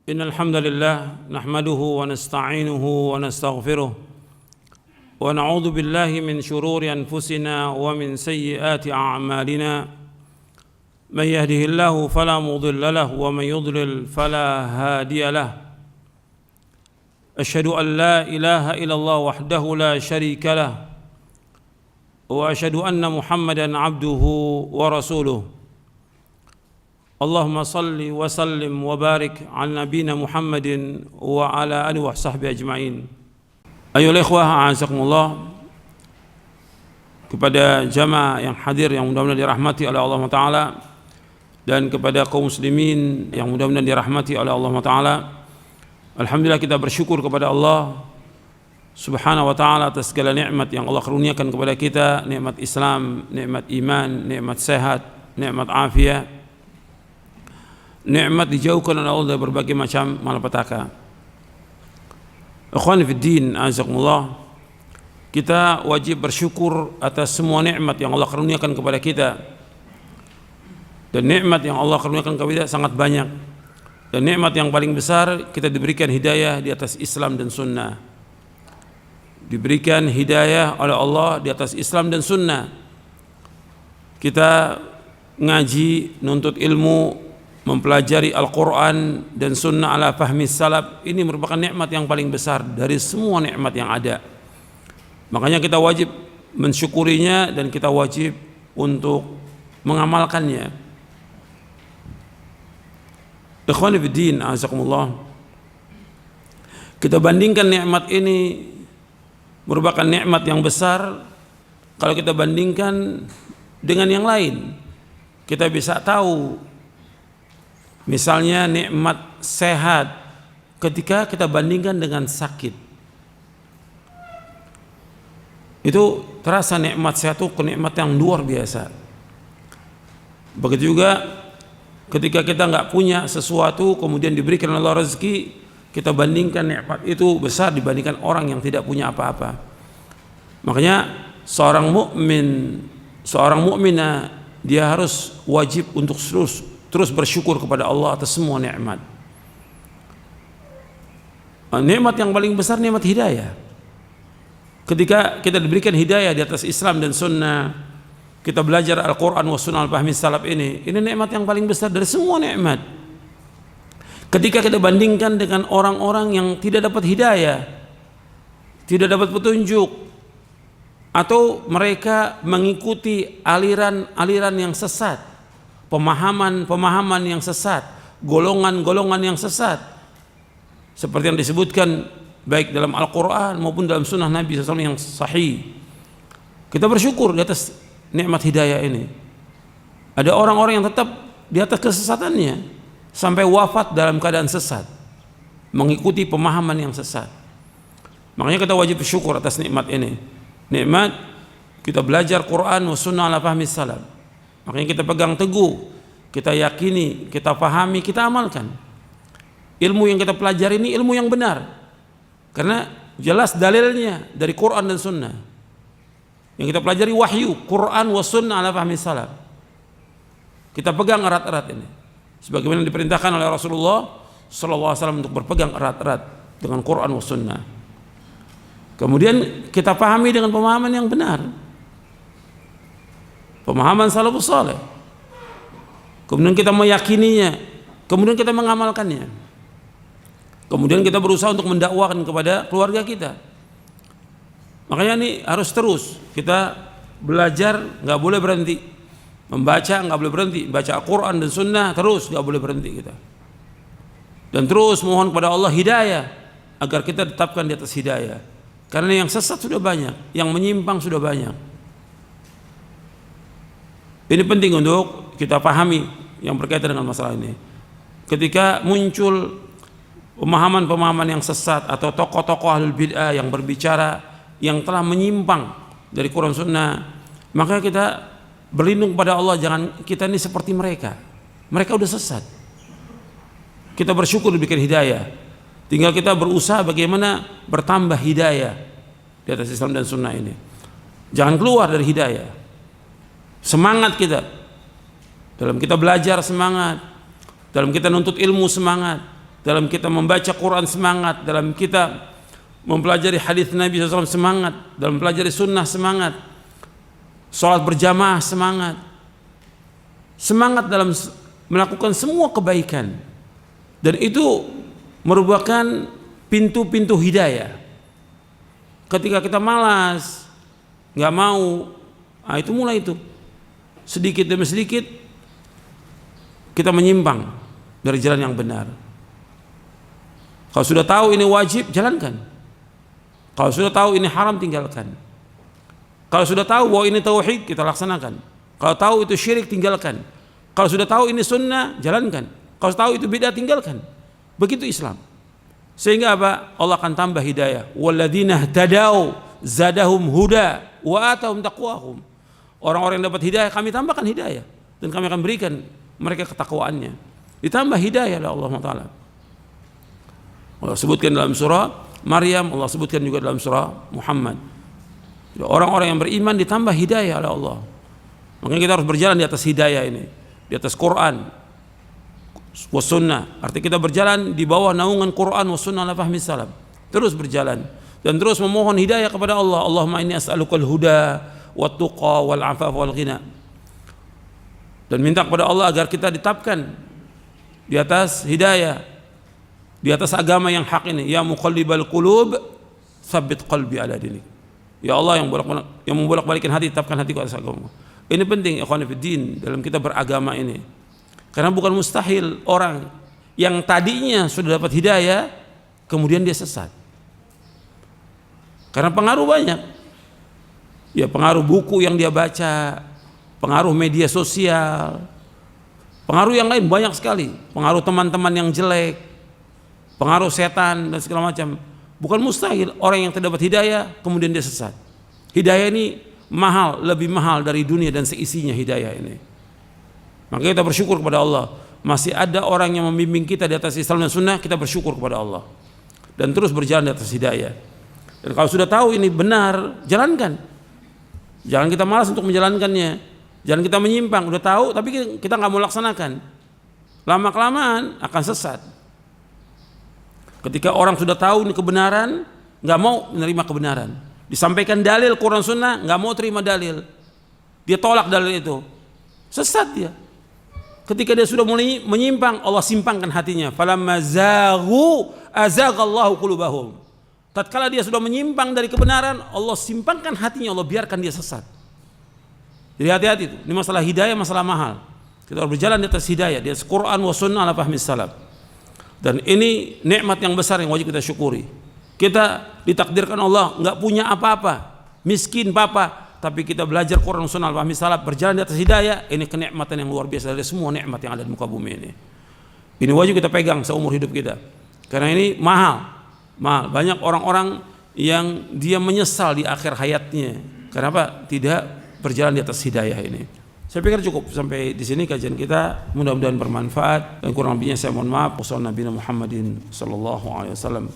إن الحمد لله نحمده ونستعينه ونستغفره ونعوذ بالله من شرور أنفسنا ومن سيئات أعمالنا من يهده الله فلا مضل له ومن يضلل فلا هادي له أشهد أن لا إله إلا الله وحده لا شريك له وأشهد أن محمدا عبده ورسوله اللهم صل وسلم وبارك على نبينا محمد وعلى آله وصحبه أجمعين. Ayolah ikhwah, a'azakumullah, kepada jamaah yang hadir yang mudah-mudahan dirahmati oleh Allah Ta'ala, dan kepada kaum muslimin yang mudah-mudahan dirahmati oleh Allah Ta'ala. Alhamdulillah, kita bersyukur kepada Allah Subhanahu wa ta'ala atas segala nikmat yang Allah karuniakan kepada kita, nikmat Islam, nikmat iman, nikmat sehat, nikmat afiat, nikmat dijauhkan oleh Allah dari berbagai macam malapetaka. Ikhwan fiddin, azakumullah, kita wajib bersyukur atas semua nikmat yang Allah karuniakan kepada kita. Dan nikmat yang Allah karuniakan kepada kita sangat banyak. Dan nikmat yang paling besar, kita diberikan hidayah di atas Islam dan sunnah. Diberikan hidayah oleh Allah di atas Islam dan sunnah. Kita ngaji, nuntut ilmu, mempelajari Al-Quran dan sunnah ala fahmi salaf, ini merupakan nikmat yang paling besar dari semua nikmat yang ada. Makanya kita wajib mensyukurinya dan kita wajib untuk mengamalkannya. Ikhwani fiddin, azakumullah, kita bandingkan nikmat ini merupakan nikmat yang besar. Kalau kita bandingkan dengan yang lain, kita bisa tahu, misalnya nikmat sehat ketika kita bandingkan dengan sakit, itu terasa nikmat sehat itu nikmat yang luar biasa. Begitu juga ketika kita nggak punya sesuatu kemudian diberikan Allah rezeki, kita bandingkan nikmat itu besar dibandingkan orang yang tidak punya apa-apa. Makanya seorang mukmin, seorang mukminah, dia harus wajib untuk terus bersyukur kepada Allah atas semua nikmat. Nikmat yang paling besar nikmat hidayah. Ketika kita diberikan hidayah di atas Islam dan sunnah, kita belajar Al-Quran wa sunnah al-fahmi salaf, ini nikmat yang paling besar dari semua nikmat. Ketika kita bandingkan dengan orang-orang yang tidak dapat hidayah, tidak dapat petunjuk, atau mereka mengikuti aliran-aliran yang sesat, pemahaman-pemahaman yang sesat, golongan-golongan yang sesat, seperti yang disebutkan baik dalam Al-Quran maupun dalam sunnah Nabi SAW yang sahih. Kita bersyukur di atas nikmat hidayah ini. Ada orang-orang yang tetap di atas kesesatannya sampai wafat dalam keadaan sesat, mengikuti pemahaman yang sesat. Makanya kita wajib bersyukur atas nikmat ini. Nikmat kita belajar Quran wa sunnah ala fahmi salaf. Makanya kita pegang teguh, kita yakini, kita pahami, kita amalkan. Ilmu yang kita pelajari ini ilmu yang benar, karena jelas dalilnya dari Quran dan sunnah. Yang kita pelajari wahyu, Quran wa sunnah ala fahmi salaf. Kita pegang erat-erat ini, sebagaimana diperintahkan oleh Rasulullah SAW untuk berpegang erat-erat dengan Quran wa sunnah. Kemudian kita pahami dengan pemahaman yang benar, pemahaman salafus saleh. Kemudian kita meyakininya, kemudian kita mengamalkannya. Kemudian kita berusaha untuk mendakwakan kepada keluarga kita. Makanya ini harus terus kita belajar, nggak boleh berhenti. Membaca nggak boleh berhenti, baca Al-Quran dan sunnah terus nggak boleh berhenti kita. Dan terus mohon kepada Allah hidayah agar kita tetapkan di atas hidayah. Karena yang sesat sudah banyak, yang menyimpang sudah banyak. Ini penting untuk kita pahami yang berkaitan dengan masalah ini. Ketika muncul pemahaman-pemahaman yang sesat atau tokoh-tokoh ahlul bid'ah yang berbicara yang telah menyimpang dari Quran sunnah, maka kita berlindung kepada Allah, jangan kita ini seperti mereka. Mereka udah sesat. Kita bersyukur diberikan hidayah. Tinggal kita berusaha bagaimana bertambah hidayah di atas Islam dan sunnah ini. Jangan keluar dari hidayah. Semangat kita dalam kita belajar, semangat dalam kita nuntut ilmu, semangat dalam kita membaca Quran semangat, dalam kita mempelajari hadis Nabi SAW semangat, dalam mempelajari sunnah semangat, sholat berjamaah semangat dalam melakukan semua kebaikan, dan itu merupakan pintu-pintu hidayah. Ketika kita malas, nggak mau, itu mulai itu sedikit demi sedikit kita menyimpang dari jalan yang benar. Kalau sudah tahu ini wajib, jalankan. Kalau sudah tahu ini haram, tinggalkan. Kalau sudah tahu bahwa ini tauhid, kita laksanakan. Kalau tahu itu syirik, tinggalkan. Kalau sudah tahu ini sunnah, jalankan. Kalau tahu itu bid'ah, tinggalkan. Begitu Islam. Sehingga apa? Allah akan tambah hidayah. Walladzina ihtadaw zadahum huda wa atahum taqwahum. Orang-orang yang dapat hidayah, kami tambahkan hidayah, dan kami akan berikan mereka ketakwaannya. Ditambah hidayah oleh Allah Taala. Allah sebutkan dalam surah Maryam, Allah sebutkan juga dalam surah Muhammad. Orang-orang yang beriman ditambah hidayah oleh Allah. Makanya kita harus berjalan di atas hidayah ini, di atas Quran wa sunnah. Artinya kita berjalan di bawah naungan Quran wa sunnah ala fahmi salaf. Terus berjalan dan terus memohon hidayah kepada Allah. Allahumma inni as'alukal huda wat tuqa wal afaf wal ghina. Dan minta kepada Allah agar kita ditetapkan di atas hidayah, di atas agama yang hak ini. Ya muqallibal qulub, tsabbit qalbi ala dinik. Ya Allah yang membolak-balikin hati, tetapkan hatiku atas agama. Ini penting ikhwan fillah dalam kita beragama ini. Karena bukan mustahil orang yang tadinya sudah dapat hidayah kemudian dia sesat. Karena pengaruh banyak. Ya, pengaruh buku yang dia baca, pengaruh media sosial, pengaruh yang lain banyak sekali, pengaruh teman-teman yang jelek, pengaruh setan dan segala macam. Bukan mustahil orang yang terdapat hidayah kemudian dia sesat. Hidayah ini mahal, lebih mahal dari dunia dan seisinya hidayah ini. Maka kita bersyukur kepada Allah, masih ada orang yang membimbing kita di atas Islam dan Sunnah. Kita bersyukur kepada Allah dan terus berjalan di atas hidayah. Dan kalau sudah tahu ini benar, jalankan. Jangan kita malas untuk menjalankannya. Jangan kita menyimpang. Udah tahu tapi kita nggak mau laksanakan. Lama kelamaan akan sesat. Ketika orang sudah tahu ini kebenaran, nggak mau menerima kebenaran. Disampaikan dalil Quran Sunnah, nggak mau terima dalil. Dia tolak dalil itu, sesat dia. Ketika dia sudah mulai menyimpang, Allah simpangkan hatinya. Falamma zaghu azaghallahu qulubahum. Tatkala dia sudah menyimpang dari kebenaran, Allah simpangkan hatinya, Allah biarkan dia sesat. Jadi hati-hati itu. Ini masalah hidayah, masalah mahal. Kita harus berjalan di atas hidayah, di atas Quran wa sunnah ala fahmi salaf. Dan ini nikmat yang besar yang wajib kita syukuri. Kita ditakdirkan Allah nggak punya apa-apa, miskin papa, tapi kita belajar Quran Sunnah al-fahmi salaf, berjalan di atas hidayah. Ini kenikmatan yang luar biasa dari semua nikmat yang ada di muka bumi ini. Ini wajib kita pegang seumur hidup kita, karena ini mahal. Banyak orang-orang yang dia menyesal di akhir hayatnya. Kenapa? Tidak berjalan di atas hidayah ini. Saya pikir cukup sampai di sini kajian kita. Mudah-mudahan bermanfaat, dan kurang lebihnya saya mohon maaf. Wassalamualaikum warahmatullahi wabarakatuh.